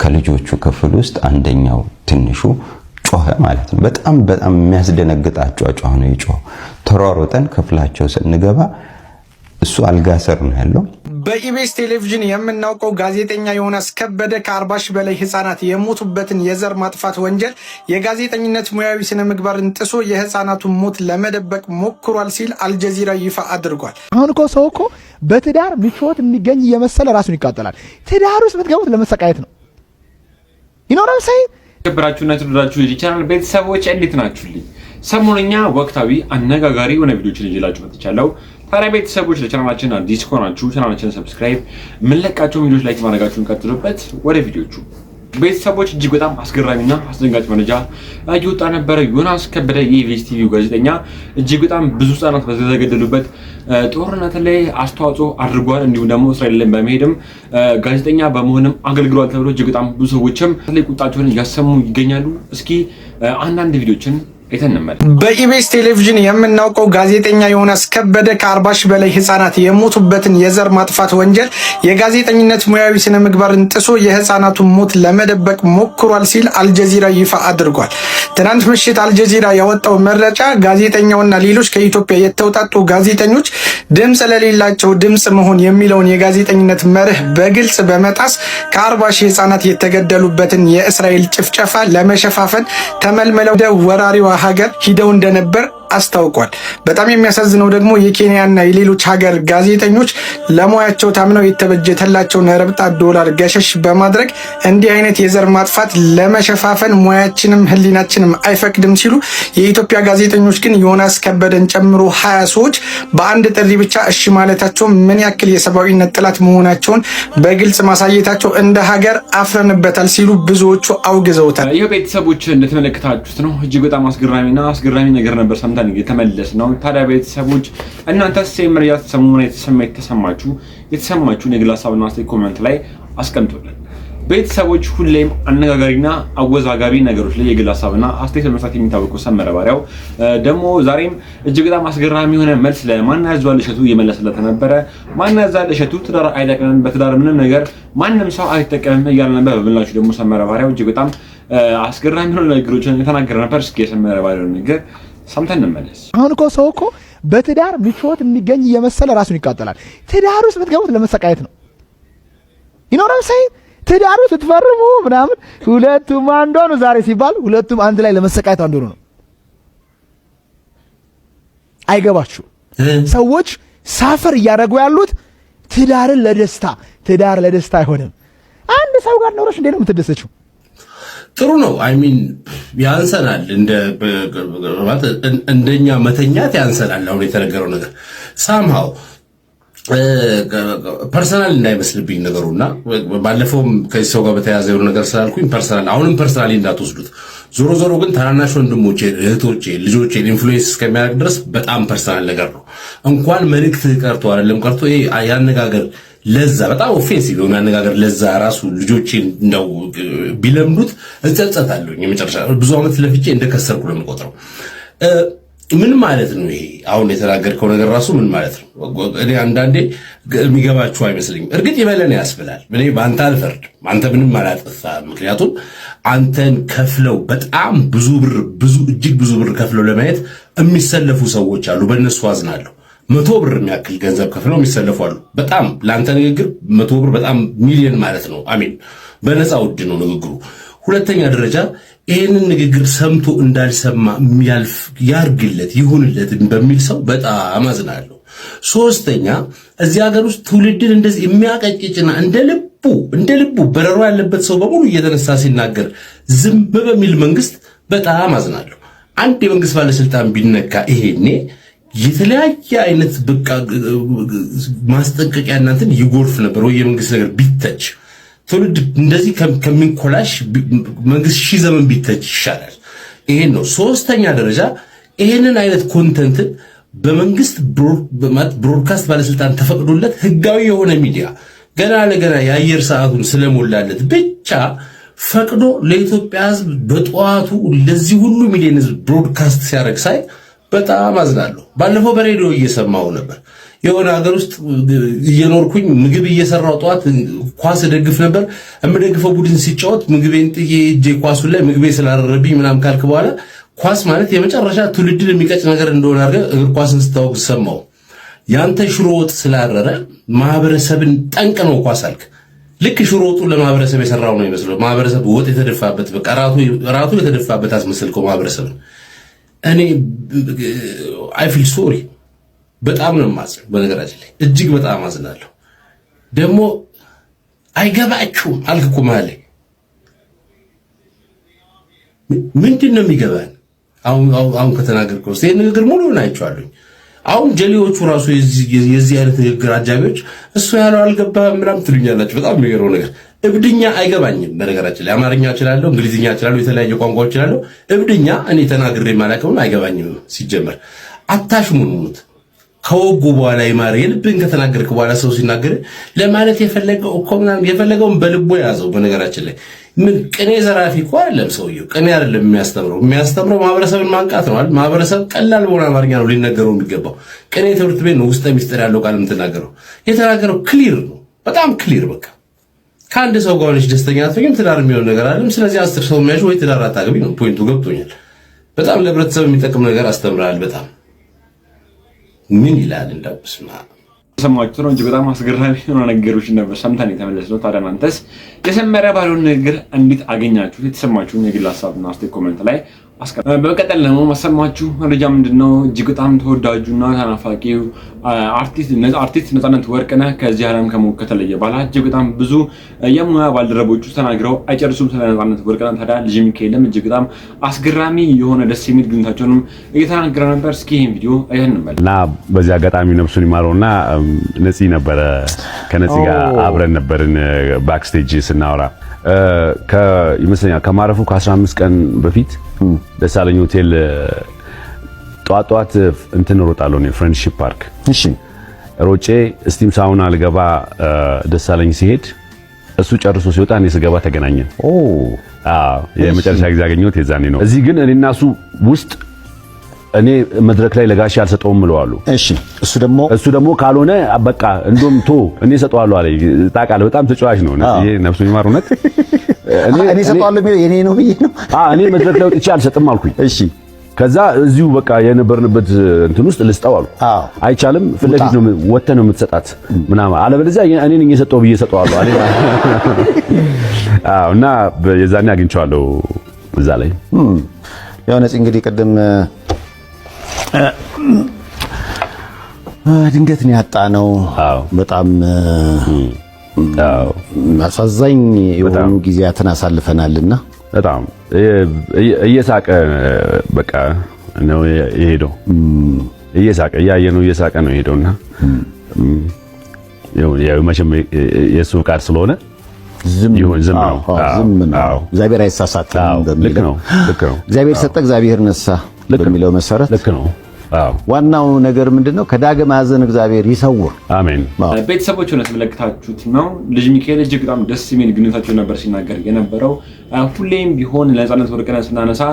ከልጆቹ ክፍል ውስጥ አንደኛው ትንሹ ጮኸ ማለት ነው። በጣም የሚያስደነግጣቸው ጮኸ ነው የጮኸው። ተሯሩጠን ክፍላቸው ስንገባ እሱ አልጋ ስር ነው ያለው። በኢቢኤስ ቴሌቪዥን የምናውቀው ጋዜጠኛ ዮናስ ከበደ ከ40 ሺህ በላይ ህፃናት የሞቱበትን የዘር ማጥፋት ወንጀል የጋዜጠኝነት ሙያዊ ስነ ምግባርን ጥሶ የህፃናቱን ሞት ለመደበቅ ሞክሯል ሲል አልጀዚራ ይፋ አድርጓል። አሁን እኮ ሰው እኮ በትዳር ምቾት የሚገኝ እየመሰለ ራሱን ይቃጠላል። ትዳር ውስጥ ብትገቡት ለመሰቃየት ነው ይኖራል። ሳይ ከብራችሁና ተወዳችሁ የዚህ ቻናል ቤተሰቦች እንዴት ናችሁልኝ? ሰሞኑኛ ወቅታዊ አነጋጋሪ የሆነ ቪዲዮችን ይዤላችሁ መጥቻለሁ። ታዲያ ቤተሰቦች ለቻናላችን አዲስ ከሆናችሁ ቻናላችንን ሰብስክራይብ፣ የምንለቃቸው ቪዲዮዎች ላይክ ማድረጋችሁን ቀጥሉበት። ወደ ቪዲዮቹ ቤተሰቦች እጅግ በጣም አስገራሚና አስደንጋጭ መረጃ እየወጣ ነበረ። ዮናስ ከበደ የኢቢኤስ ቲቪ ጋዜጠኛ እጅግ በጣም ብዙ ህጻናት በተገደሉበት ጦርነት ላይ አስተዋጽኦ አድርጓል። እንዲሁም ደግሞ እስራኤልን በመሄድም ጋዜጠኛ በመሆንም አገልግሏል ተብሎ እጅግ በጣም ብዙ ሰዎችም ቁጣቸውን እያሰሙ ይገኛሉ። እስኪ አንዳንድ ቪዲዮችን በኢቢኤስ ቴሌቪዥን የምናውቀው ጋዜጠኛ ዮናስ ከበደ ከ40 ሺህ በላይ ህፃናት የሞቱበትን የዘር ማጥፋት ወንጀል የጋዜጠኝነት ሙያዊ ስነ ምግባርን ጥሶ የህፃናቱን ሞት ለመደበቅ ሞክሯል ሲል አልጀዚራ ይፋ አድርጓል። ትናንት ምሽት አልጀዚራ ያወጣው መረጃ ጋዜጠኛውና ሌሎች ከኢትዮጵያ የተውጣጡ ጋዜጠኞች ድምፅ ለሌላቸው ድምፅ መሆን የሚለውን የጋዜጠኝነት መርህ በግልጽ በመጣስ ከ40 ሺህ ህፃናት የተገደሉበትን የእስራኤል ጭፍጨፋ ለመሸፋፈን ተመልምለው ወደ ወራሪዋ ሀገር ሂደው እንደነበር አስታውቋል። በጣም የሚያሳዝነው ደግሞ የኬንያና የሌሎች ሀገር ጋዜጠኞች ለሙያቸው ታምነው የተበጀተላቸውን ረብጣ ዶላር ገሸሽ በማድረግ እንዲህ አይነት የዘር ማጥፋት ለመሸፋፈን ሙያችንም ህሊናችንም አይፈቅድም ሲሉ የኢትዮጵያ ጋዜጠኞች ግን ዮናስ ከበደን ጨምሮ 20 ሰዎች በአንድ ጥሪ ብቻ እሺ ማለታቸው ምን ያክል የሰብአዊነት ጥላት መሆናቸውን በግልጽ ማሳየታቸው እንደ ሀገር አፍረንበታል ሲሉ ብዙዎቹ አውግዘውታል። ይህ ቤተሰቦች እንደተመለከታችሁት ነው። እጅግ በጣም አስገራሚ ነገር ነበር ሰምተን የተመለስ ነው። ታዲያ ቤተሰቦች እናንተስ የምርያ ተሰሙና የተሰማችሁን የግል ሀሳብና አስተያየት ኮሜንት ላይ አስቀምጡልን። ቤተሰቦች ሁሌም አነጋጋሪና አወዛጋቢ ነገሮች ላይ የግል ሀሳብና አስተያየት መስጠት የሚታወቀው ሰመረ ባሪያው ደግሞ ዛሬም እጅግ በጣም አስገራሚ የሆነ መልስ ለማን ያዟል እሸቱ እየመለሰለት ነበረ። ማን ያዟል እሸቱ ትዳር አይጠቅምም፣ በትዳር ምንም ነገር ማንም ሰው አይጠቀምም እያለ ነበር። በምላችሁ ደግሞ ሰመረ ባሪያው እጅግ በጣም አስገራሚ የሆኑ ነገሮችን የተናገረ ነበር። እስኪ የሰመረ ባሪያው ነገር ሰምተን እንመለስ። አሁን እኮ ሰው እኮ በትዳር ምቾት የሚገኝ እየመሰለ ራሱን ይቃጠላል። ትዳር ውስጥ ብትገቡት ለመሰቃየት ነው ይኖራል። ሳይ ትዳር ውስጥ ትፈርሙ ምናምን ሁለቱም አንድ ሆኑ ዛሬ ሲባል ሁለቱም አንድ ላይ ለመሰቃየት አንድ ሆኑ ነው። አይገባችሁ? ሰዎች ሳፈር እያደረጉ ያሉት ትዳርን ለደስታ። ትዳር ለደስታ አይሆንም። አንድ ሰው ጋር ኖረሽ እንዴት ነው የምትደሰችው? ጥሩ ነው። አይ ሚን ያንሰናል፣ እንደኛ መተኛት ያንሰናል። አሁን የተነገረው ነገር ሳምሃው ፐርሰናል እንዳይመስልብኝ ነገሩና ባለፈውም ከዚህ ሰው ጋር በተያያዘ የሆነ ነገር ስላልኩኝ ፐርሰናል አሁንም ፐርሰናሊ እንዳትወስዱት። ዞሮ ግን ታናናሽ ወንድሞቼ፣ እህቶቼ፣ ልጆቼ ኢንፍሉዌንስ እስከሚያደርግ ድረስ በጣም ፐርሰናል ነገር ነው። እንኳን መልእክት ቀርቶ አይደለም ቀርቶ ይሄ ያነጋገር ለዛ በጣም ኦፌንሲቭ የሆነ አነጋገር ለዛ ራሱ ልጆቼን እንደው ቢለምዱት እጸጸታለሁ። የመጨረሻ ብዙ ዓመት ለፍቼ እንደከሰርኩ ነው የምቆጥረው። ምን ማለት ነው ይሄ አሁን የተናገርከው ነገር ራሱ ምን ማለት ነው? እኔ አንዳንዴ የሚገባችሁ አይመስልኝም። እርግጥ ይበለን ያስብላል። እኔ በአንተ አልፈርድም። አንተ ምንም አላጠፋህም። ምክንያቱም አንተን ከፍለው በጣም እጅግ ብዙ ብር ከፍለው ለማየት የሚሰለፉ ሰዎች አሉ። በእነሱ አዝናለሁ። 100 ብር የሚያክል ገንዘብ ከፍለው የሚሰለፉ አሉ። በጣም ለአንተ ንግግር 100 ብር በጣም ሚሊዮን ማለት ነው። አሚን በነፃ ውድ ነው ንግግሩ። ሁለተኛ ደረጃ ይህንን ንግግር ሰምቶ እንዳልሰማ የሚያልፍ ያርግለት ይሁንለት በሚል ሰው በጣም አዝናለሁ። ሶስተኛ እዚህ ሀገር ውስጥ ትውልድን እንደዚህ የሚያቀጭጭና እንደ ልቡ በረሮ ያለበት ሰው በሙሉ እየተነሳ ሲናገር ዝም በሚል መንግስት በጣም አዝናለሁ። አንድ የመንግስት ባለስልጣን ቢነካ ይሄኔ የተለያየ አይነት በቃ ማስጠንቀቂያ እናንተን ይጎርፍ ነበር ወይ የመንግስት ነገር ቢተች ትውልድ እንደዚህ ከሚንኮላሽ መንግስት ሺህ ዘመን ቢተች ይሻላል። ይሄን ነው። ሶስተኛ ደረጃ ይሄንን አይነት ኮንተንት በመንግስት ብሮድካስት ባለስልጣን ተፈቅዶለት ህጋዊ የሆነ ሚዲያ ገና ለገና የአየር ሰዓቱን ስለሞላለት ብቻ ፈቅዶ ለኢትዮጵያ ህዝብ በጠዋቱ ለዚህ ሁሉ ሚሊዮን ህዝብ ብሮድካስት ሲያደርግ ሳይ በጣም አዝናለሁ። ባለፈው በሬዲዮ እየሰማው ነበር። የሆነ ሀገር ውስጥ እየኖርኩኝ ምግብ እየሰራው ጠዋት ኳስ ደግፍ ነበር። የምደግፈው ቡድን ሲጫወት ምግቤን ጥዬ እጄ ኳሱ ላይ ምግቤ ስላረረብኝ ምናምን ካልክ በኋላ ኳስ ማለት የመጨረሻ ትውልድን የሚቀጭ ነገር እንደሆነ አድርገህ እግር ኳስን ስታወቅ ሰማው። ያንተ ሽሮ ወጥ ስላረረ ማህበረሰብን ጠንቅ ነው ኳስ አልክ። ልክ ሽሮ ወጡ ለማህበረሰብ የሰራው ነው ይመስለው። ማህበረሰብ ወጥ የተደፋበት በቃ ራቱ የተደፋበት አስመስልከው ማህበረሰብን። እኔ አይ ፊል ሶሪ በጣም ነው የማዝነው። በነገራችን ላይ እጅግ በጣም አዝናለሁ። ደግሞ አይገባችሁም አልክ እኮ ማለት ምንድን ነው የሚገባን? አሁን ከተናገርከው ይሄን ንግግር ሙሉውን አይቼዋለሁ። አሁን ጀሌዎቹ ራሱ የዚህ አይነት ንግግር አጃቢዎች እሱ ያለው አልገባህም ምናምን ትሉኛላችሁ። በጣም የሚገርመው ነገር እብድኛ አይገባኝም። በነገራችን ላይ አማርኛ እችላለሁ፣ እንግሊዝኛ እችላለሁ፣ የተለያየ ቋንቋዎች እችላለሁ። እብድኛ እኔ ተናግሬ ማላውቀውን አይገባኝም። ሲጀመር አታሽሙኑት። ከወጉ በኋላ ይማር የልብን ከተናገርክ በኋላ ሰው ሲናገር ለማለት የፈለገው እኮ ምናምን የፈለገውን በልቦ ያዘው። በነገራችን ላይ ምን ቅኔ ዘራፊ እኮ አይደለም ሰውየው። ቅኔ አይደለም የሚያስተምረው ማህበረሰብን ማንቃት ነው አይደል? ማህበረሰብ ቀላል በሆነ አማርኛ ነው ሊነገረው የሚገባው። ቅኔ ትምህርት ቤት ነው ውስጥ ሚስጥር ያለው ቃል የምትናገረው። የተናገረው ክሊር ነው፣ በጣም ክሊር። በቃ ከአንድ ሰው ጋር ሆነሽ ደስተኛ አትሆኝም፣ ትዳር የሚሆን ነገር አይደለም። ስለዚህ 10 ሰው የሚያዥ ወይ ትዳር አታገቢ ነው ፖይንቱ። ገብቶኛል። በጣም ለህብረተሰብ የሚጠቅም ነገር አስተምራል። በጣም ምን ይላል እንደውስማ ሰማችሁ ነው እንጂ በጣም አስገራሚ የሆነ ነገሮች ነበር ሰምተን የተመለስነው። ታዲያ እናንተስ የሰመረ ባልሆነ ነገር እንዴት አገኛችሁት? የተሰማችሁን የግል ሀሳብና አስተያየት ኮሜንት ላይ አስቀምጡ። በመቀጠል ደግሞ ማሰማችሁ መረጃ ምንድነው? እጅግ በጣም ተወዳጁና ተናፋቂው አርቲስት ነፃነት ወርቅነህ ከዚህ ዓለም ከሞት ከተለየ በኋላ እጅግ በጣም ብዙ የሙያ ባልደረቦቹ ተናግረው አይጨርሱም ስለ ነፃነት ወርቅነህ። ታዲያ ልጅ ሚካኤልም እጅግ በጣም አስገራሚ የሆነ ደስ የሚል ግንኙነታቸውንም እየተናገረ ነበር። እስኪ ይሄን ቪዲዮ አይተን እንመለስ እና በዚህ አጋጣሚ ነፍሱን ይማረውና ነፂ ነበረ ከነፂ ጋር አብረን ነበርን ባክስቴጅ ስናወራ ይመስለኛል ከማረፉ ከ15 ቀን በፊት ደሳለኝ ሆቴል ጧት እንትን ሮጣለሁ ነው ፍሬንድሺፕ ፓርክ። እሺ ሮጬ ስቲም ሳውና ልገባ ደሳለኝ ሲሄድ እሱ ጨርሶ ሲወጣ እኔ ስገባ ተገናኘን። የመጨረሻ ጊዜ ያገኘሁት የዛኔ ነው። እዚህ ግን እኔና እሱ ውስጥ እኔ መድረክ ላይ ለጋሽ አልሰጠውም እለዋለሁ። እሺ እሱ ደግሞ ካልሆነ በቃ እንደውም እኔ እሰጠዋለሁ አለኝ። ታውቃለህ በጣም ተጫዋች ነው። ይሄ ነፍሱን ይማር እውነት እኔ እሰጠዋለሁ የሚለው የኔ ነው ብዬ ነው። እኔ መድረክ ላይ ወጥቼ አልሰጥም አልኩኝ። እሺ ከዛ እዚሁ በቃ የነበርንበት እንትን ውስጥ ልስጠው አልኩ። አይቻልም ፊት ለፊት ነው ወጥተህ ነው የምትሰጣት ምናምን፣ አለበለዚያ እኔ ነኝ የሰጠው ብዬ እሰጠዋለሁ አለኝ። እና የዛኔ አግኝቼዋለሁ እዛ ላይ የሆነች እንግዲህ ቅድም ድንገት ነው ያጣነው። በጣም አሳዛኝ የሆኑ ጊዜያትን አሳልፈናልና በጣም እየሳቀ በቃ ነው የሄደው። እየሳቀ እያየነው እየሳቀ ነው የሄደውና ያው መቼም የሱ ፍቃድ ስለሆነ ዝም ነው። እግዚአብሔር አይሳሳትም በሚለው ልክ ነው። እግዚአብሔር ሰጠ እግዚአብሔር ነሳ በሚለው መሰረት ልክ ነው። ዋናው ነገር ምንድነው? ከዳግም ሐዘን እግዚአብሔር ይሰውር። አሜን። ቤተሰቦች ሆነ ተመለከታችሁት ነው። ልጅ ሚካኤል እጅግ በጣም ደስ የሚል ግንኙነታቸው ነበር ሲናገር የነበረው። ሁሌም ቢሆን ነፃነት ወርቅነህ ስናነሳ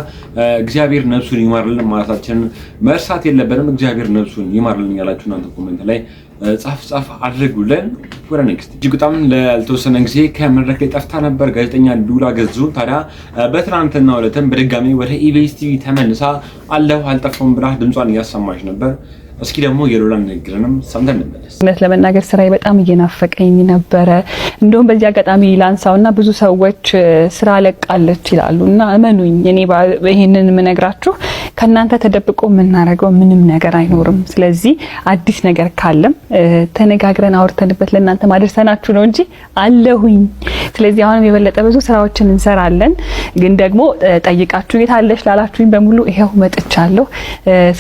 እግዚአብሔር ነፍሱን ይማርልን ማለታችንን መርሳት የለብንም። እግዚአብሔር ነፍሱን ይማርልን ያላችሁ እናንተ ኮሜንት ላይ ጻፍ አድርጉልን። ወደ ኔክስት እጅግ በጣም ለተወሰነ ጊዜ ከመድረክ ላይ ጠፍታ ነበር ጋዜጠኛ ሉላ ገዙ። ታዲያ በትናንትናው ዕለትም በድጋሚ ወደ ኢቢኤስ ቲቪ ተመልሳ አለሁ አልጠፋሁም ብላ ድምጿን እያሰማች ነበር። እስኪ ደግሞ የሉላን ንግግርንም ሰምተን እንመለስ። እውነት ለመናገር ስራዬ በጣም እየናፈቀኝ ነበረ። እንደውም በዚህ አጋጣሚ ላንሳውና ብዙ ሰዎች ስራ ለቃለች ይላሉና እመኑኝ እኔ ይሄንን የምነግራችሁ ከናንተ ተደብቆ የምናደርገው ምንም ነገር አይኖርም። ስለዚህ አዲስ ነገር ካለም ተነጋግረን አውርተንበት ለናንተ ማድረሰናችሁ ነው እንጂ አለሁኝ። ስለዚህ አሁንም የበለጠ ብዙ ስራዎችን እንሰራለን። ግን ደግሞ ጠይቃችሁ የት አለሽ ላላችሁኝ በሙሉ ይሄው መጥቻለሁ።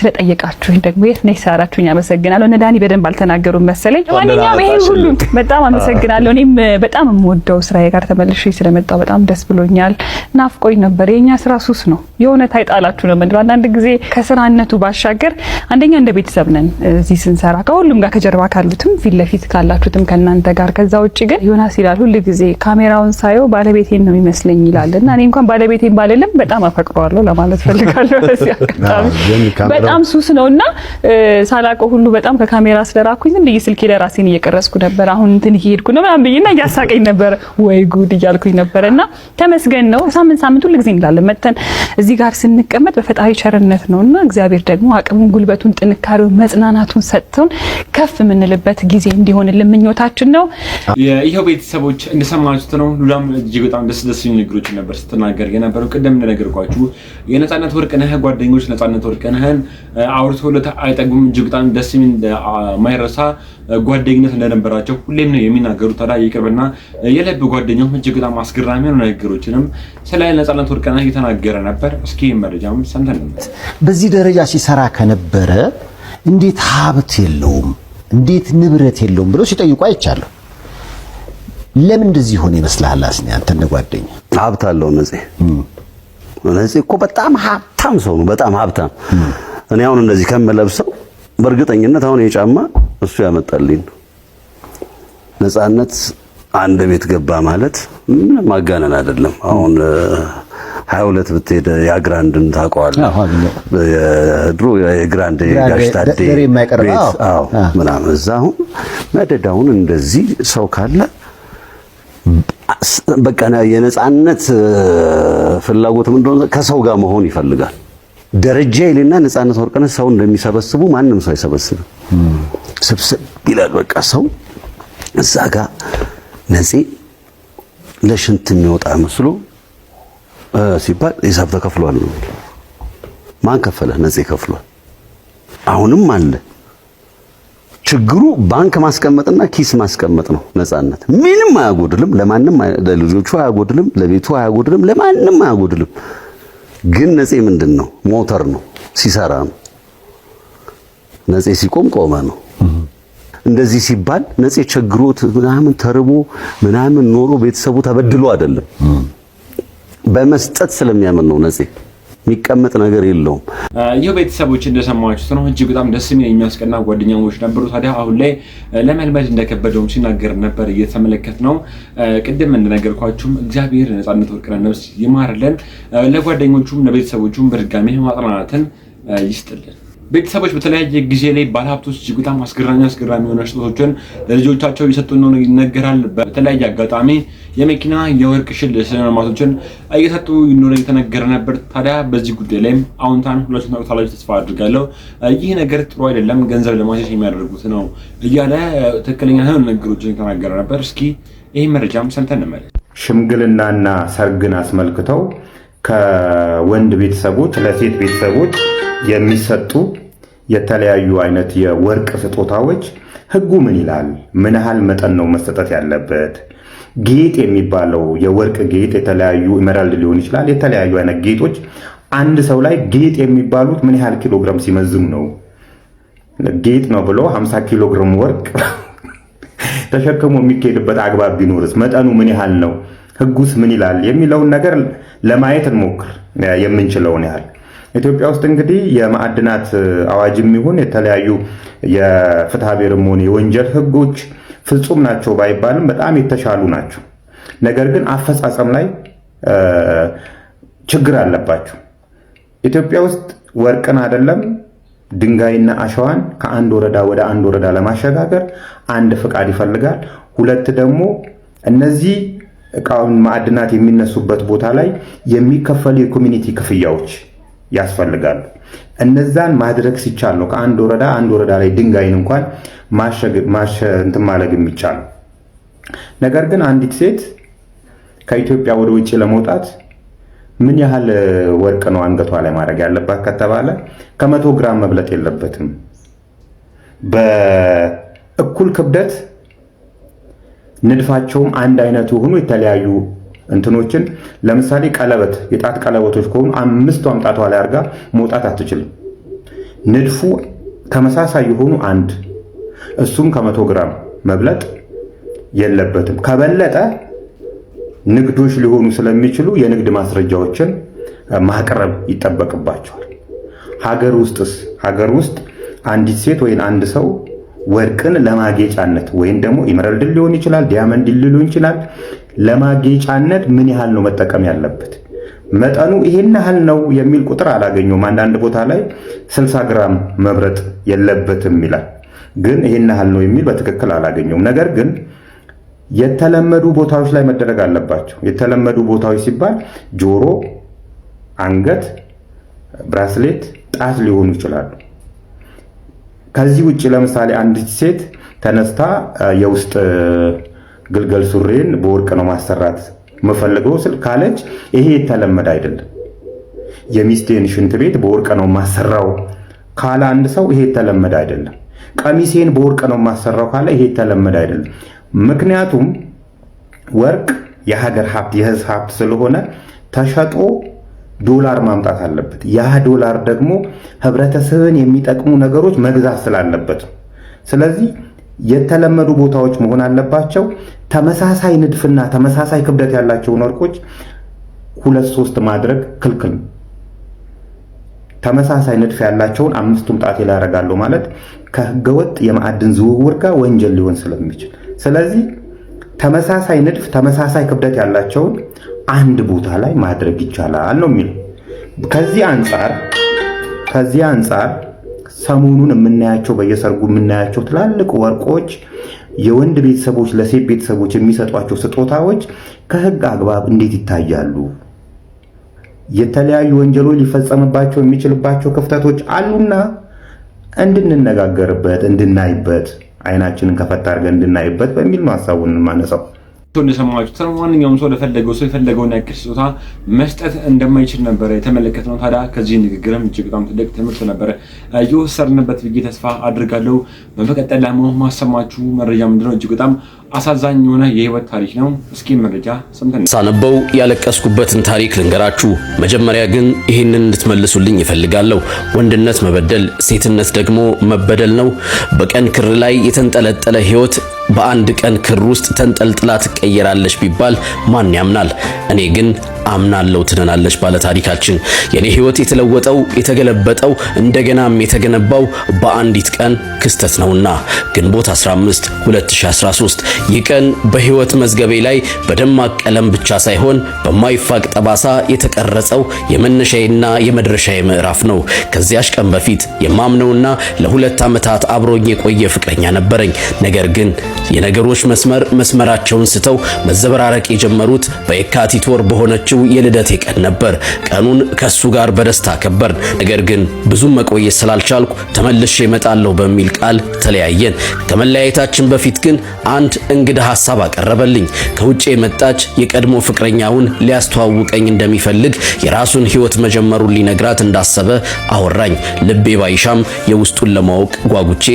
ስለጠየቃችሁኝ ደግሞ የት ነሽ ሳራችሁኝ አመሰግናለሁ። እነ ዳኒ በደንብ አልተናገሩም መሰለኝ። ማንኛውም ይሄ ሁሉ በጣም አመሰግናለሁ። እኔም በጣም የምወደው ስራዬ ጋር ተመልሼ ስለመጣሁ በጣም ደስ ብሎኛል። ናፍቆኝ ነበር። የኛ ስራ ሱስ ነው። የሆነ ታይጣላችሁ ነው ምንድነው አንዳንድ ጊዜ ከስራነቱ ባሻገር አንደኛ እንደ ቤተሰብ ነን እዚህ ስንሰራ ከሁሉም ጋር ከጀርባ ካሉትም ፊት ለፊት ካላችሁትም ከናንተ ጋር። ከዛ ውጪ ግን ዮናስ ይላል ሁሉ ጊዜ ካሜራውን ሳየው ባለቤቴን ነው የሚመስለኝ ይላልና እኔ እንኳን ባለቤቴን ባልልም በጣም አፈቅረዋለሁ ለማለት ፈልጋለሁ። በዚህ አጋጣሚ በጣም ሱስ ነውና ሳላውቀው ሁሉ በጣም ከካሜራ ስለራኩኝ ዝም ብዬ ስልኬ ለራሴን እየቀረጽኩ ነበር። አሁን እንትን እየሄድኩ ነው ምናምን ብዬና እያሳቀኝ ነበር። ወይ ጉድ እያልኩኝ ነበርና ተመስገን ነው። ሳምንት ሁሉ ጊዜ እንላለን መተን እዚህ ጋር ስንቀመጥ በፈጣሪ ቸርነት ነውና እግዚአብሔር ደግሞ አቅሙን፣ ጉልበቱን፣ ጥንካሬውን፣ መጽናናቱን ሰጥቶን ከፍ የምንልበት ጊዜ እንዲሆንልን ምኞታችን ነው። ይሄው ቤተሰቦች እንደሰማችሁት ነው። ሉላም እጅግ በጣም ደስ የሚሉ ነገሮችን ነበር ስትናገር የነበረው። ቅድም እንደነገርኳችሁ የነጻነት ወርቅነህ ጓደኞች ነጻነት ወርቅነህን አውርተውለት አይጠግቡም። እጅግ በጣም ደስ የሚል ማይረሳ ጓደኝነት እንደነበራቸው ሁሌም ነው የሚናገሩት። ታዲያ ይቅርብና የልብ ጓደኛው እጅግ በጣም አስገራሚ የሆኑ ነገሮችንም ስለ ነጻነት ወርቅነህ እየተናገረ ነበር። እስኪ መረጃም ሰምተን ነበር። በዚህ ደረጃ ሲሰራ ከነበረ እንዴት ሀብት የለውም እንዴት ንብረት የለውም ብለው ሲጠይቁ አይቻለሁ። ለምን እንደዚህ ሆነ ይመስልሃል? አስኒ አንተ ጓደኛ ሀብት አለው ነፂ እኮ በጣም ሀብታም ሰው ነው። በጣም ሀብታም። እኔ አሁን እንደዚህ ከመለብሰው በእርግጠኝነት አሁን የጫማ እሱ ያመጣልኝ ነው። ነፃነት አንድ ቤት ገባ ማለት ምንም ማጋነን አይደለም። አሁን 22 ብትሄድ ያግራንድን ታውቀዋለህ? የድሮ የግራንድ ጋሽ ታዴ ቤት ምናምን እዛ አሁን መደዳውን እንደዚህ ሰው ካለ በቃ የነፃነት ፍላጎት ምንድነው? ከሰው ጋር መሆን ይፈልጋል። ደረጃ ይልና ነፃነት ወርቅነህ ሰው እንደሚሰበስቡ ማንም ሰው አይሰበስብም። ስብስብ ይላል በቃ ሰው እዛ ጋር ነፂ ለሽንት የሚወጣ መስሎ ሲባል ሂሳብ ተከፍሏል ነው። ማን ከፈለ? ነፂ ከፍሏል። አሁንም አለ። ችግሩ ባንክ ማስቀመጥና ኪስ ማስቀመጥ ነው። ነፃነት ምንም አያጎድልም፣ ለማንም ለልጆቹ አያጎድልም፣ ለቤቱ አያጎድልም፣ ለማንም አያጎድልም። ግን ነፂ ምንድነው? ሞተር ነው፣ ሲሰራ ነው። ነፂ ሲቆም ቆመ ነው። እንደዚህ ሲባል ነፂ ቸግሮት ምናምን ተርቦ ምናምን ኖሮ ቤተሰቡ ተበድሎ አይደለም፣ በመስጠት ስለሚያምን ነው። ነፂ የሚቀመጥ ነገር የለውም። ይህ ቤተሰቦች እንደሰማችሁት ነው። እጅግ በጣም ደስ የሚያስቀና ጓደኛሞች ነበሩ። ታዲያ አሁን ላይ ለመልመድ እንደከበደውም ሲናገር ነበር እየተመለከት ነው። ቅድም እንደነገርኳችሁም እግዚአብሔር ነፃነት ወርቅነህ ነፍስ ይማርልን፣ ለጓደኞቹም ለቤተሰቦቹም በድጋሚ ማጽናናትን ይስጥልን። ቤተሰቦች በተለያየ ጊዜ ላይ ባለሀብቶች እጅግ በጣም አስገራሚ የሆነ ስጦታዎችን ለልጆቻቸው እየሰጡ ነው ይነገራል። በተለያየ አጋጣሚ የመኪና የወርቅ ሽልማቶችን እየሰጡ ነው የተነገረ ነበር። ታዲያ በዚህ ጉዳይ ላይም አዎንታን ሁላችሁም ታውቃላችሁ ተስፋ አድርጋለሁ። ይህ ነገር ጥሩ አይደለም፣ ገንዘብ ለማሸሽ የሚያደርጉት ነው እያለ ትክክለኛ የሆኑ ነገሮችን የተናገረ ነበር። እስኪ ይህ መረጃም ሰምተን እንመለስ። ሽምግልናና ሰርግን አስመልክተው ከወንድ ቤተሰቦች ለሴት ቤተሰቦች የሚሰጡ የተለያዩ አይነት የወርቅ ስጦታዎች ህጉ ምን ይላል? ምን ያህል መጠን ነው መሰጠት ያለበት? ጌጥ የሚባለው የወርቅ ጌጥ የተለያዩ ኢመራልድ ሊሆን ይችላል። የተለያዩ አይነት ጌጦች አንድ ሰው ላይ ጌጥ የሚባሉት ምን ያህል ኪሎግራም ሲመዝኑ ነው? ጌጥ ነው ብሎ 50 ኪሎግራም ወርቅ ተሸክሞ የሚካሄድበት አግባብ ቢኖርስ መጠኑ ምን ያህል ነው? ህጉስ ምን ይላል? የሚለውን ነገር ለማየት እንሞክር የምንችለውን ያህል። ኢትዮጵያ ውስጥ እንግዲህ የማዕድናት አዋጅም ይሁን የተለያዩ የፍትሐ ብሔርም ሆነ የወንጀል ህጎች ፍጹም ናቸው ባይባልም በጣም የተሻሉ ናቸው። ነገር ግን አፈጻጸም ላይ ችግር አለባቸው። ኢትዮጵያ ውስጥ ወርቅን አይደለም ድንጋይና አሸዋን ከአንድ ወረዳ ወደ አንድ ወረዳ ለማሸጋገር አንድ ፍቃድ ይፈልጋል። ሁለት ደግሞ እነዚህ እቃውን ማዕድናት የሚነሱበት ቦታ ላይ የሚከፈሉ የኮሚኒቲ ክፍያዎች ያስፈልጋሉ። እነዛን ማድረግ ሲቻል ነው ከአንድ ወረዳ አንድ ወረዳ ላይ ድንጋይን እንኳን እንትን ማለግ የሚቻል። ነገር ግን አንዲት ሴት ከኢትዮጵያ ወደ ውጭ ለመውጣት ምን ያህል ወርቅ ነው አንገቷ ላይ ማድረግ ያለባት ከተባለ ከ100 ግራም መብለጥ የለበትም። በእኩል ክብደት ንድፋቸውም አንድ አይነት የሆኑ የተለያዩ እንትኖችን ለምሳሌ ቀለበት፣ የጣት ቀለበቶች ከሆኑ 5ቷም ጣቷ ላይ አድርጋ መውጣት አትችልም። ንድፉ ተመሳሳይ የሆኑ አንድ እሱም ከ100 ግራም መብለጥ የለበትም። ከበለጠ ንግዶች ሊሆኑ ስለሚችሉ የንግድ ማስረጃዎችን ማቅረብ ይጠበቅባቸዋል። ሀገር ውስጥ አንዲት ሴት ወይም አንድ ሰው ወርቅን ለማጌጫነት ወይም ደግሞ ኢመራልድ ሊሆን ይችላል፣ ዲያመንድ ሊሆን ይችላል፣ ለማጌጫነት ምን ያህል ነው መጠቀም ያለበት? መጠኑ ይሄን ያህል ነው የሚል ቁጥር አላገኘውም። አንዳንድ ቦታ ላይ 60 ግራም መብረጥ የለበትም ይላል፣ ግን ይሄን ያህል ነው የሚል በትክክል አላገኘውም። ነገር ግን የተለመዱ ቦታዎች ላይ መደረግ አለባቸው። የተለመዱ ቦታዎች ሲባል ጆሮ፣ አንገት፣ ብራስሌት፣ ጣት ሊሆኑ ይችላሉ። ከዚህ ውጭ ለምሳሌ አንዲት ሴት ተነስታ የውስጥ ግልገል ሱሪን በወርቅ ነው ማሰራት መፈልገው ስል ካለች ይሄ የተለመደ አይደለም። የሚስቴን ሽንት ቤት በወርቅ ነው ማሰራው ካለ አንድ ሰው ይሄ የተለመደ አይደለም። ቀሚሴን በወርቅ ነው ማሰራው ካለ ይሄ የተለመደ አይደለም። ምክንያቱም ወርቅ የሀገር ሀብት የህዝብ ሀብት ስለሆነ ተሸጦ ዶላር ማምጣት አለበት። ያ ዶላር ደግሞ ህብረተሰብን የሚጠቅሙ ነገሮች መግዛት ስላለበት፣ ስለዚህ የተለመዱ ቦታዎች መሆን አለባቸው። ተመሳሳይ ንድፍና ተመሳሳይ ክብደት ያላቸውን ወርቆች 2-3 ማድረግ ክልክል ነው። ተመሳሳይ ንድፍ ያላቸውን 5ቱም ጣቴ ላይ ያደርጋለሁ ማለት ከህገወጥ የማዕድን ዝውውር ጋር ወንጀል ሊሆን ስለሚችል፣ ስለዚህ ተመሳሳይ ንድፍ ተመሳሳይ ክብደት ያላቸውን አንድ ቦታ ላይ ማድረግ ይቻላል ነው የሚለው። ከዚህ አንጻር ሰሞኑን የምናያቸው በየሰርጉ የምናያቸው ትላልቅ ወርቆች የወንድ ቤተሰቦች ለሴት ቤተሰቦች የሚሰጧቸው ስጦታዎች ከህግ አግባብ እንዴት ይታያሉ? የተለያዩ ወንጀሎች ሊፈጸምባቸው የሚችልባቸው ክፍተቶች አሉና እንድንነጋገርበት እንድናይበት አይናችንን ከፈታ አድርገን እንድናይበት በሚል ነው ሐሳቡን ማነሳው። እንደሰማችሁት ማንኛውም ሰው ለፈለገው ሰው የፈለገውን ያክል ስጦታ መስጠት እንደማይችል ነበር የተመለከትነው። ታዲያ ከዚህ ንግግርም እጅግ በጣም ትልቅ ትምህርት ነበር እየወሰድንበት ብዬ ተስፋ አድርጋለሁ። በመቀጠል ደግሞ ማሰማችሁ መረጃ ምንድነው? እጅግ በጣም አሳዛኝ የሆነ የህይወት ታሪክ ነው። እስኪ መረጃ ሰምተን ሳነበው ያለቀስኩበትን ታሪክ ልንገራችሁ። መጀመሪያ ግን ይህንን እንድትመልሱልኝ ይፈልጋለሁ። ወንድነት መበደል፣ ሴትነት ደግሞ መበደል ነው። በቀን ክር ላይ የተንጠለጠለ ህይወት በአንድ ቀን ክር ውስጥ ተንጠልጥላ ትቀየራለች ቢባል ማን ያምናል? እኔ ግን አምናለሁ ትነናለች ባለ ታሪካችን። የኔ ህይወት የተለወጠው የተገለበጠው እንደገናም የተገነባው በአንዲት ቀን ክስተት ነውና ግንቦት 15 2013 ይህ ቀን በህይወት መዝገቤ ላይ በደማቅ ቀለም ብቻ ሳይሆን በማይፋቅ ጠባሳ የተቀረጸው የመነሻዬና የመድረሻዬ ምዕራፍ ነው። ከዚያሽ ቀን በፊት የማምነውና ለ2 ዓመታት አብሮኝ የቆየ ፍቅረኛ ነበረኝ። ነገር ግን የነገሮች መስመራቸውን ስተው መዘበራረቅ የጀመሩት በየካቲት ወር በሆነችው የልደቴ ቀን ነበር። ቀኑን ከሱ ጋር በደስታ ከበርን። ነገር ግን ብዙም መቆየት ስላልቻልኩ ተመልሼ እመጣለሁ በሚል ቃል ተለያየን። ከመለያየታችን በፊት ግን አንድ እንግዳ ሐሳብ አቀረበልኝ። ከውጭ የመጣች የቀድሞ ፍቅረኛውን ሊያስተዋውቀኝ እንደሚፈልግ የራሱን ህይወት መጀመሩን ሊነግራት እንዳሰበ አወራኝ። ልቤ ባይሻም የውስጡን ለማወቅ ጓጉቼ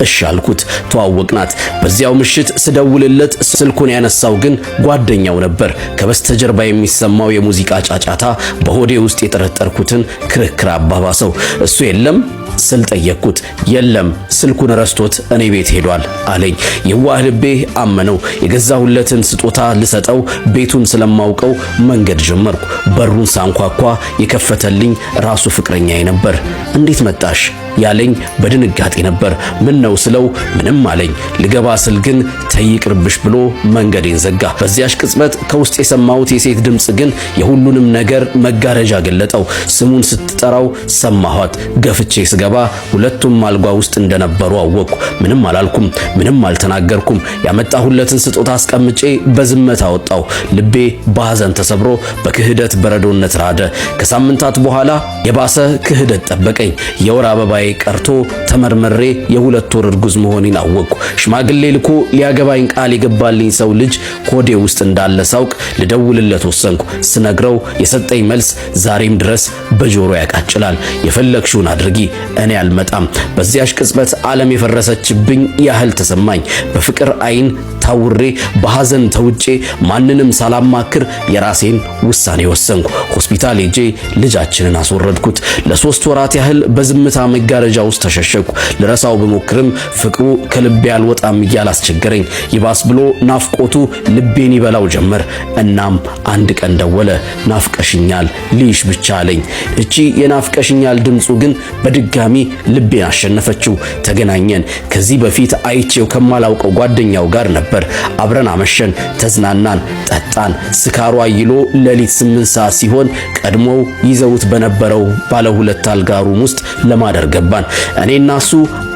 እሺ አልኩት። ተዋወቅናት። በዚያው ምሽት ስደውልለት ስልኩን ያነሳው ግን ጓደኛው ነበር። ከበስተጀርባ የሚሰማው የሙዚቃ ጫጫታ በሆዴ ውስጥ የጠረጠርኩትን ክርክር አባባሰው። እሱ የለም ስል ጠየቅኩት። የለም ስልኩን ረስቶት እኔ ቤት ሄዷል አለኝ። የዋህ ልቤ አመነው። የገዛሁለትን ስጦታ ልሰጠው ቤቱን ስለማውቀው መንገድ ጀመርኩ። በሩን ሳንኳኳ የከፈተልኝ ራሱ ፍቅረኛዬ ነበር። እንዴት መጣሽ ያለኝ በድንጋጤ ነበር። ምን ነው ስለው ምንም አለኝ። ልገባ ስል ግን ተይቅርብሽ ብሎ መንገዴን ዘጋ። በዚያሽ ቅጽበት ከውስጥ የሰማሁት የሴት ድምጽ ግን የሁሉንም ነገር መጋረጃ ገለጠው። ስሙን ስትጠራው ሰማኋት። ገፍቼ ስገባ ሁለቱም አልጋ ውስጥ እንደነበሩ አወቅኩ። ምንም አላልኩም፣ ምንም አልተናገርኩም። ያመጣሁለትን ስጦታ አስቀምጬ በዝምታ ወጣው። ልቤ በሐዘን ተሰብሮ በክህደት በረዶነት ራደ። ከሳምንታት በኋላ የባሰ ክህደት ጠበቀኝ። የወር አበባዬ ቀርቶ ተመርመሬ የ2 ወር እርጉዝ መሆኔን አወቅኩ። ሽማግሌ ልኮ ሊያገባኝ ቃል የገባልኝ ሰው ልጅ ኮዴ ውስጥ እንዳለ ሳውቅ ልደውልለት ወሰንኩ። ስነግረው የሰጠኝ መልስ ዛሬም ድረስ በጆሮ ያቃጭላል። የፈለግሽውን አድርጊ፣ እኔ አልመጣም። በዚያሽ ቅጽበት ዓለም የፈረሰችብኝ ያህል ተሰማኝ። በፍቅር አይን ታውሬ በሐዘን ተውጬ ማንንም ሳላማክር የራሴን ውሳኔ ወሰንኩ። ሆስፒታል ሄጄ ልጃችንን አስወረድኩት። ለ3 ወራት ያህል በዝምታ መጋረጃ ውስጥ ተሸሸኩ። ልረሳው ብሞክርም ፍቅሩ ከልቤ አልወጣም እያላስቸ አስቸገረኝ። ይባስ ብሎ ናፍቆቱ ልቤን ይበላው ጀመር። እናም አንድ ቀን ደወለ። ናፍቀሽኛል ልይሽ ብቻ አለኝ። እቺ የናፍቀሽኛል ድምፁ ግን በድጋሚ ልቤን አሸነፈችው። ተገናኘን። ከዚህ በፊት አይቼው ከማላውቀው ጓደኛው ጋር ነበር። አብረን አመሸን፣ ተዝናናን፣ ጠጣን። ስካሩ አይሎ ሌሊት 8 ሰዓት ሲሆን ቀድሞው ይዘውት በነበረው ባለ 2 አልጋ ሩም ውስጥ ለማደር ገባን። እኔና እሱ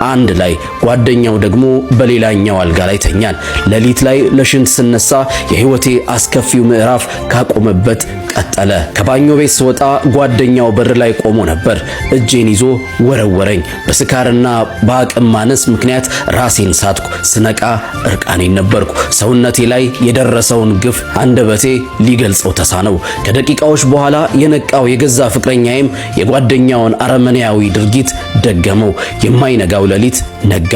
አንድ ላይ፣ ጓደኛው ደግሞ በሌላኛው አልጋ ላይ ተኛን። ሌሊት ላይ ለሽንት ስነሳ የህይወቴ አስከፊው ምዕራፍ ካቆመበት ቀጠለ። ከባኞ ቤት ስወጣ ጓደኛው በር ላይ ቆሞ ነበር። እጄን ይዞ ወረወረኝ። በስካርና በአቅም ማነስ ምክንያት ራሴን ሳትኩ። ስነቃ እርቃኔን ነበርኩ። ሰውነቴ ላይ የደረሰውን ግፍ አንደበቴ ሊገልጸው ተሳነው። ከደቂቃዎች በኋላ የነቃው የገዛ ፍቅረኛዬም የጓደኛውን አረመኔያዊ ድርጊት ደገመው። የማይነጋው ሌሊት ነጋ።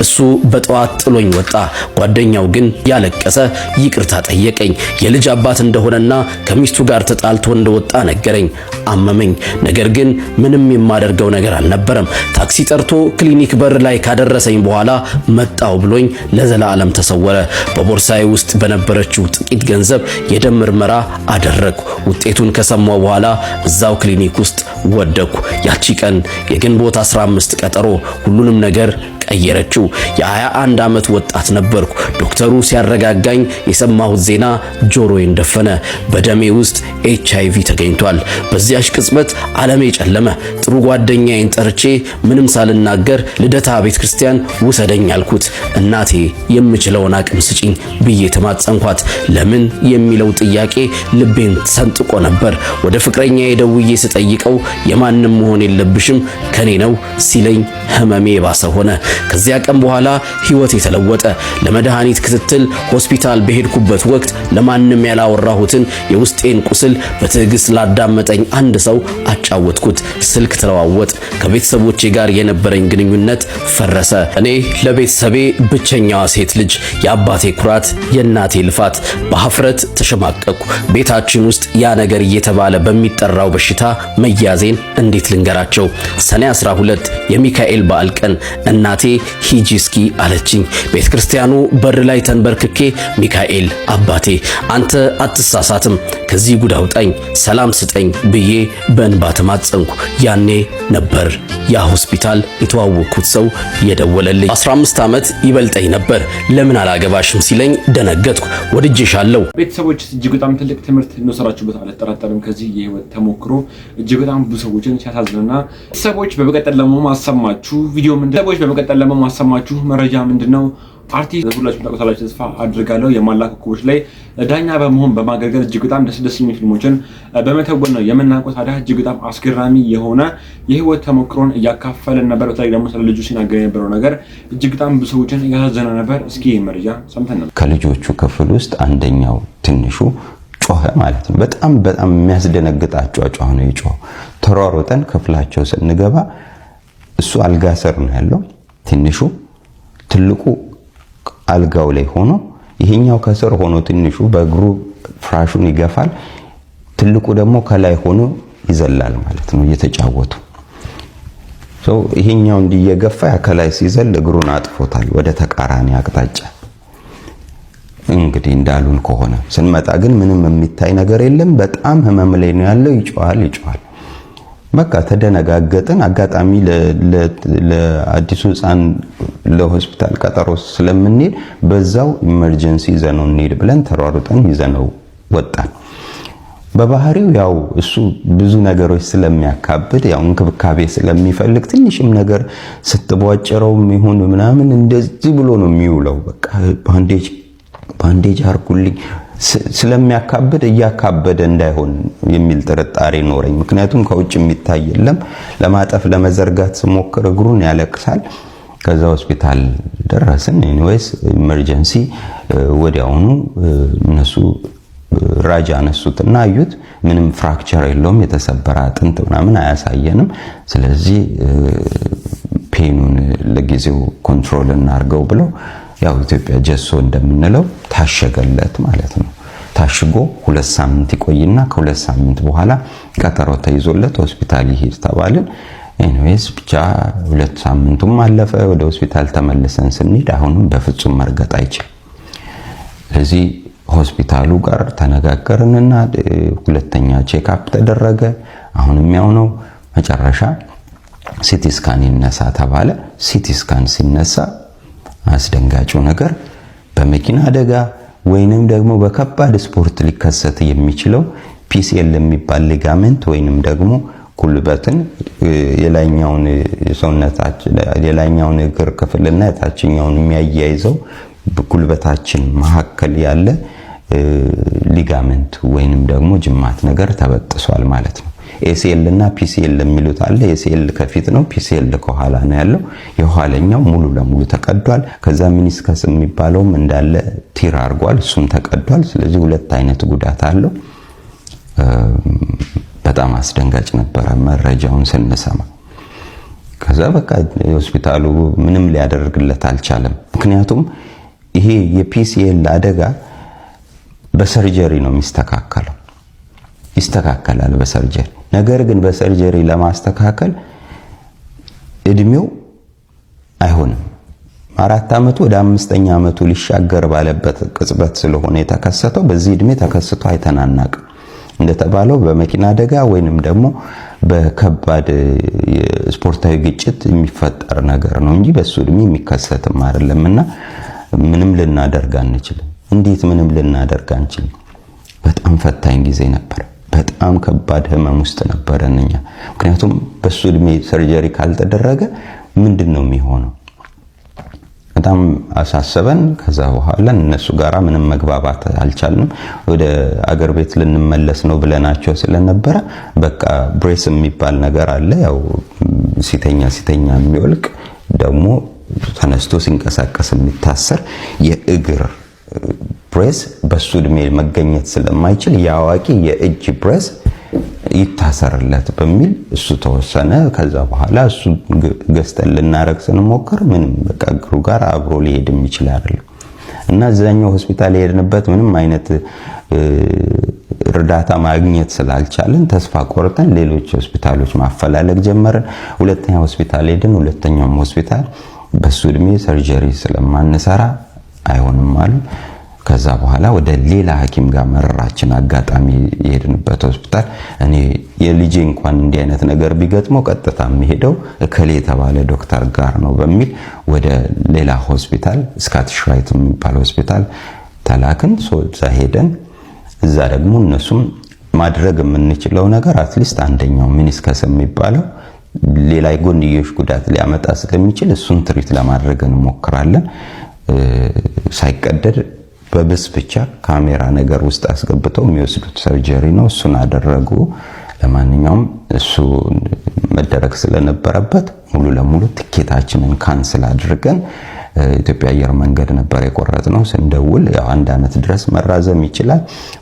እሱ በጠዋት ጥሎኝ ወጣ። ጓደኛው ግን ያለቀሰ ይቅርታ ጠየቀኝ። የልጅ አባት እንደሆነና ከሚስቱ ጋር ተጣልቶ እንደወጣ ነገረኝ። አመመኝ። ነገር ግን ምንም የማደርገው ነገር አልነበረም። ታክሲ ጠርቶ ክሊኒክ በር ላይ ካደረሰኝ በኋላ መጣው ብሎኝ ለዘላለም ተሰወረ። በቦርሳዬ ውስጥ በነበረችው ጥቂት ገንዘብ የደም ምርመራ አደረግኩ። ውጤቱን ከሰማው በኋላ እዛው ክሊኒክ ውስጥ ወደኩ። ያቺ ቀን የግንቦት 15 ቀጠሮ ሁሉንም ነገር ቀየረችው። የ21 ዓመት ወጣት ነበርኩ። ዶክተሩ ሲያረጋጋኝ የሰማሁት ዜና ጆሮዬን ደፈነ። በደሜ ውስጥ HIV ተገኝቷል። በዚያች ቅጽበት ዓለሜ ጨለመ። ጥሩ ጓደኛዬን ጠርቼ ምንም ሳልናገር ልደታ ቤተክርስቲያን ውሰደኝ አልኩት። እናቴ የምችለውን አቅም ስጪኝ ብዬ ተማጸንኳት። ለምን የሚለው ጥያቄ ልቤን ሰንጥቆ ነበር። ወደ ፍቅረኛዬ ደውዬ ስጠይቀው የማንም መሆን የለብሽም ከኔ ነው ሲለኝ ህመሜ ባሰ ሆነ። ከዚያ ቀን በኋላ ህይወቴ ተለወጠ። ለመድኃኒት ክትትል ሆስፒታል በሄድኩበት ወቅት ለማንም ያላወራሁትን የውስጤን ቁስል በትዕግስት ላዳመጠኝ አንድ ሰው አጫወትኩት። ስልክ ተለዋወጥ። ከቤተሰቦቼ ጋር የነበረኝ ግንኙነት ፈረሰ። እኔ ለቤተሰቤ ብቸኛዋ ሴት ልጅ፣ የአባቴ ኩራት፣ የእናቴ ልፋት፣ በሀፍረት ተሸማቀቁ። ቤታችን ውስጥ ያ ነገር እየተባለ በሚጠራው በሽታ መያዜን እንዴት ልንገራቸው? ሰኔ 12 የሚካኤል በዓል ቀን እናቴ ሂጂ እስኪ አለችኝ። ቤተክርስቲያኑ በር ላይ ተንበርክኬ ሚካኤል አባቴ አንተ አትሳሳትም፣ ከዚህ ጉድ አውጣኝ፣ ሰላም ስጠኝ ብዬ በእንባ ተማጸንኩ። ያኔ ነበር ያ ሆስፒታል የተዋወቅኩት ሰው የደወለልኝ። 15 ዓመት ይበልጠኝ ነበር። ለምን አላገባሽም ሲለኝ ደነገጥኩ። ወድጄሻለሁ። ቤተሰቦች እጅግ በጣም ትልቅ ትምህርት እንደወሰዳችሁበት አልጠራጠርም። ከዚህ የህይወት ተሞክሮ እጅግ በጣም ብዙ ሰዎችን ሲያሳዝንና ቤተሰቦች በመቀጠል ለማሰማችሁ ቪዲዮ ሰዎች በመቀጠል ለማሰማችሁ መረጃ ምንድነው? አርቲስት ሁላችሁም ታውቁታላችሁ ተስፋ አድርጋለሁ። የማላ ኮከቦች ላይ ዳኛ በመሆን በማገልገል እጅግ በጣም ደስ የሚሉ ፊልሞችን በመተወን ነው የምናውቀው። ታዲያ እጅግ በጣም አስገራሚ የሆነ የህይወት ተሞክሮን እያካፈለን ነበር። በተለይ ደግሞ ስለ ልጁ ሲናገር የነበረው ነገር እጅግ በጣም ብዙ ሰዎችን ያሳዘነ ነበር። እስኪ ይህ መረጃ ሰምተን ነበር። ከልጆቹ ክፍል ውስጥ አንደኛው ትንሹ ጮኸ ማለት ነው። በጣም የሚያስደነግጣቸው ጮኸ ነው የጮኸው። ተሯሩጠን ክፍላቸው ስንገባ እሱ አልጋ ስር ነው ያለው ትንሹ፣ ትልቁ አልጋው ላይ ሆኖ ይሄኛው ከስር ሆኖ ትንሹ በእግሩ ፍራሹን ይገፋል፣ ትልቁ ደግሞ ከላይ ሆኖ ይዘላል ማለት ነው እየተጫወቱ። ይሄኛው እንዲየገፋ ከላይ ሲዘል እግሩን አጥፎታል ወደ ተቃራኒ አቅጣጫ። እንግዲህ እንዳሉን ከሆነ ስንመጣ ግን ምንም የሚታይ ነገር የለም። በጣም ህመም ላይ ነው ያለው። ይጮሃል። በቃ ተደነጋገጥን። አጋጣሚ ለአዲሱ ህፃን ለሆስፒታል ቀጠሮ ስለምንሄድ በዛው ኢመርጀንሲ ይዘነው እንሄድ ብለን ተሯሩጠን ይዘነው ወጣን። በባህሪው ያው እሱ ብዙ ነገሮች ስለሚያካብድ ያው እንክብካቤ ስለሚፈልግ ትንሽም ነገር ስትቧጭረውም ይሁን ምናምን እንደዚህ ብሎ ነው የሚውለው። በቃ ባንዴጅ አርጉልኝ ስለሚያካብድ እያካበደ እንዳይሆን የሚል ጥርጣሬ ኖረኝ። ምክንያቱም ከውጭ የሚታይ የለም። ለማጠፍ ለመዘርጋት ስሞክር እግሩን ያለቅሳል። ከዛ ሆስፒታል ደረስን። ኤኒዌይስ ኢመርጀንሲ ወዲያውኑ እነሱ ራጃ አነሱትና አዩት። ምንም ፍራክቸር የለውም፣ የተሰበረ አጥንት ምናምን አያሳየንም። ስለዚህ ፔኑን ለጊዜው ኮንትሮል እናርገው ብለው ያው ኢትዮጵያ ጀሶ እንደምንለው ታሸገለት ማለት ነው። ታሽጎ 2 ሳምንት ይቆይና ከ2 ሳምንት በኋላ ቀጠሮ ተይዞለት ሆስፒታል ይሄድ ተባልን። ኤኒዌይስ ብቻ 2 ሳምንቱም አለፈ። ወደ ሆስፒታል ተመልሰን ስንሄድ አሁንም በፍጹም መርገጥ አይችልም። ስለዚህ ሆስፒታሉ ጋር ተነጋገርንና ሁለተኛ ቼክአፕ ተደረገ። አሁንም ያው ነው። መጨረሻ ሲቲ ስካን ይነሳ ተባለ። ሲቲ ስካን ሲነሳ አስደንጋጩ ነገር በመኪና አደጋ ወይንም ደግሞ በከባድ ስፖርት ሊከሰት የሚችለው ፒሲኤል የሚባል ሊጋመንት ወይንም ደግሞ ጉልበትን የላይኛውን ሰውነታችን የላይኛውን እግር ክፍልና የታችኛውን የሚያያይዘው ጉልበታችን መካከል ያለ ሊጋመንት ወይንም ደግሞ ጅማት ነገር ተበጥሷል ማለት ነው። ኤሲኤል እና ፒሲኤል የሚሉት አለ። ኤሲኤል ከፊት ነው፣ ፒሲኤል ከኋላ ነው ያለው። የኋለኛው ሙሉ ለሙሉ ተቀዷል። ከዛ ሚኒስከስ የሚባለውም እንዳለ ቲር አድርጓል፣ እሱም ተቀዷል። ስለዚህ 2 አይነት ጉዳት አለው። በጣም አስደንጋጭ ነበረ መረጃውን ስንሰማ። ከዛ በቃ ሆስፒታሉ ምንም ሊያደርግለት አልቻለም። ምክንያቱም ይሄ የፒሲኤል አደጋ በሰርጀሪ ነው የሚስተካከለው፣ ይስተካከላል በሰርጀሪ። ነገር ግን በሰርጀሪ ለማስተካከል እድሜው አይሆንም። 4 ዓመቱ ወደ 5ኛ ዓመቱ ሊሻገር ባለበት ቅጽበት ስለሆነ የተከሰተው በዚህ እድሜ ተከስቶ አይተናናቅም። እንደተባለው በመኪና አደጋ ወይንም ደግሞ በከባድ ስፖርታዊ ግጭት የሚፈጠር ነገር ነው እንጂ በሱ እድሜ የሚከሰትም አይደለምና ምንም ልናደርግ አንችልም። እንዴት ምንም ልናደርግ አንችልም? በጣም ፈታኝ ጊዜ ነበር። በጣም ከባድ ህመም ውስጥ ነበረን እኛ። ምክንያቱም በሱ እድሜ ሰርጀሪ ካልተደረገ ምንድነው የሚሆነው? በጣም አሳሰበን። ከዛ በኋላ እነሱ ጋራ ምንም መግባባት አልቻልንም። ወደ አገር ቤት ልንመለስ ነው ብለናቸው ስለነበረ በቃ ብሬስ የሚባል ነገር አለ። ያው ሲተኛ የሚወልቅ ደግሞ ተነስቶ ሲንቀሳቀስ የሚታሰር የእግር ብሬስ በሱ እድሜ መገኘት ስለማይችል የአዋቂ የእጅ ብሬስ ይታሰርለት በሚል እሱ ተወሰነ። ከዛ በኋላ እሱ ገዝተን ልናረግ ስንሞክር ምንም በቃ እግሩ ጋር አብሮ ሊሄድ የሚችል አይደለም እና እዛኛው ሆስፒታል የሄድንበት ምንም አይነት እርዳታ ማግኘት ስላልቻለን ተስፋ ቆርጠን ሌሎች ሆስፒታሎች ማፈላለግ ጀመርን። ሁለተኛ ሆስፒታል ሄድን። ሁለተኛውም ሆስፒታል በሱ እድሜ ሰርጀሪ ስለማንሰራ አይሆንም አሉ። ከዛ በኋላ ወደ ሌላ ሐኪም ጋር መረራችን። አጋጣሚ የሄድንበት ሆስፒታል እኔ የልጄ እንኳን እንዲህ አይነት ነገር ቢገጥመው ቀጥታ የሚሄደው እከሌ የተባለ ዶክተር ጋር ነው በሚል ወደ ሌላ ሆስፒታል ስካቲሽ ራይት የሚባል ሆስፒታል ተላክን። እዛ ሄደን እዛ ደግሞ እነሱም ማድረግ የምንችለው ነገር አትሊስት አንደኛው ሚኒስከስ የሚባለው ሌላ የጎንዮሽ ጉዳት ሊያመጣ ስለሚችል እሱን ትሪት ለማድረግ እንሞክራለን። ሳይቀደድ በብስ ብቻ ካሜራ ነገር ውስጥ አስገብተው የሚወስዱት ሰርጀሪ ነው። እሱን አደረጉ። ለማንኛውም እሱ መደረግ ስለነበረበት ሙሉ ለሙሉ ትኬታችንን ካንስል አድርገን ኢትዮጵያ አየር መንገድ ነበር የቆረጥነው። ስንደውል ያው 1 ዓመት ድረስ መራዘም ይችላል፣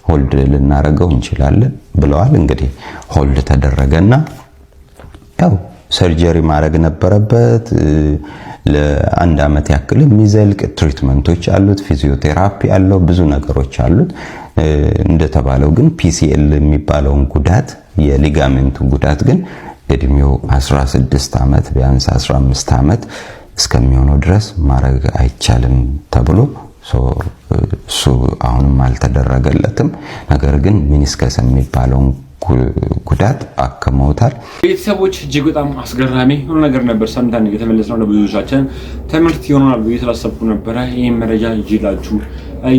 ሆልድ ልናረገው እንችላለን ብለዋል። እንግዲህ ሆልድ ተደረገና ያው ሰርጀሪ ማድረግ ነበረበት። ለ1 ዓመት ያክል የሚዘልቅ ትሪትመንቶች አሉት፣ ፊዚዮቴራፒ አለው፣ ብዙ ነገሮች አሉት። እንደተባለው ግን ፒሲኤል የሚባለውን ጉዳት የሊጋሜንቱ ጉዳት ግን እድሜው 16 ዓመት ቢያንስ 15 ዓመት እስከሚሆነው ድረስ ማድረግ አይቻልም ተብሎ እሱ አሁንም አልተደረገለትም። ነገር ግን ሚኒስከስ የሚባለውን ጉዳት አከመውታል። ቤተሰቦች እጅግ በጣም አስገራሚ የሆነ ነገር ነበር ሰምተን የተመለስነው። ለብዙዎቻችን ትምህርት ይሆናል ብዬ ስላሰብኩ ነበረ ይህን መረጃ ይዤላችሁ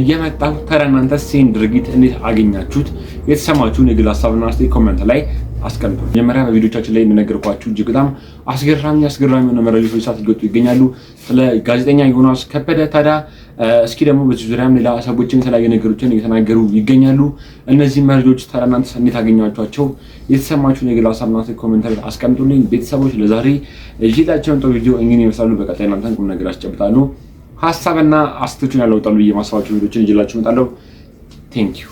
የመጣሁ። ታዲያ እናንተስ ይህን ድርጊት እንዴት አገኛችሁት? የተሰማችሁን የግል ሀሳብና አስተያየት ኮሜንት ላይ አስቀምጡ። መጀመሪያ በቪዲዮቻችን ላይ እንደነገርኳችሁ እጅግ በጣም አስገራሚ የሆነ መረጃዎች ሰዓት ይገጡ ይገኛሉ ስለ ጋዜጠኛ ዮናስ ከበደ። ታዲያ እስኪ ደግሞ በዚህ ዙሪያም ሌላ ሰዎችን የተለያዩ ነገሮችን እየተናገሩ ይገኛሉ። እነዚህ መረጃዎች ታዲያ እናንተ እንዴት አገኛችኋቸው? የተሰማችሁን የግል ሀሳብና አስተያየት ኮሜንት ላይ አስቀምጡልኝ። ቤተሰቦች ለዛሬ እይታቸውን ጥሩ ቪዲዮ እንግዲህ ይመስላሉ። በቀጣይ እናንተን ቁም ነገር አስጨብጣሉ ሀሳብና አስተያየቶችን ያለውጣሉ ብዬ ማስባቸው ቪዲዮችን ይዤላችሁ እመጣለሁ። ቴንክ ዩ